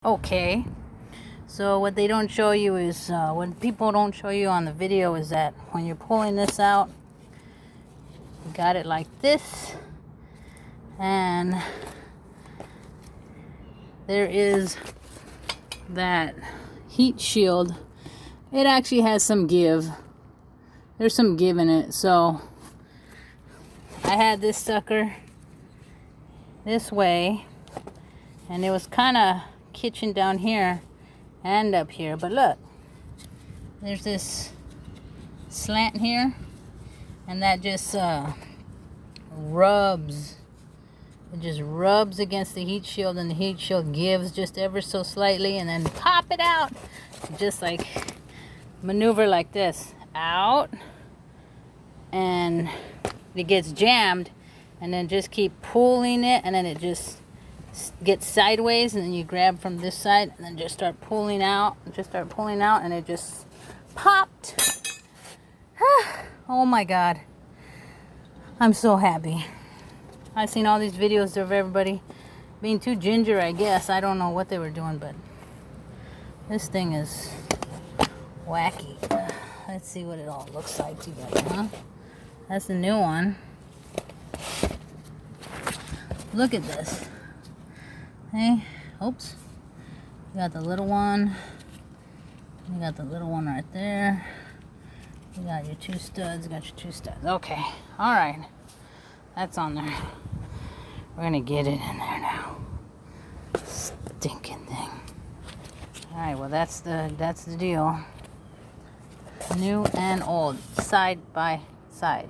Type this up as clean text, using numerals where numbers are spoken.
Okay, so what they don't show you is, when people don't show you on the video is that when you're pulling this out, you got it like this, and there is that heat shield. It actually has some give. There's some give in it. So I had this sucker this way, and it was kind of kitchen down here and up here, but look, there's this slant here, and that just rubs. It just rubs against the heat shield, and the heat shield gives just ever so slightly, and then pop it out. Just like maneuver like this out, and it gets jammed, and then just keep pulling it, and then it just gets sideways, and then you grab from this side and then just start pulling out, and it just popped. Oh my god, I'm so happy. I've seen all these videos of everybody being too ginger, I guess. I don't know what they were doing, but this thing is wacky. Let's see what it all looks like together, huh? That's the new one. Look at this. Hey, oops. You got the little one. You got the little one right there. You got your two studs. Okay. All right. That's on there. We're gonna get it in there now. Stinking thing. All right. Well, that's the deal. New and old, side by side.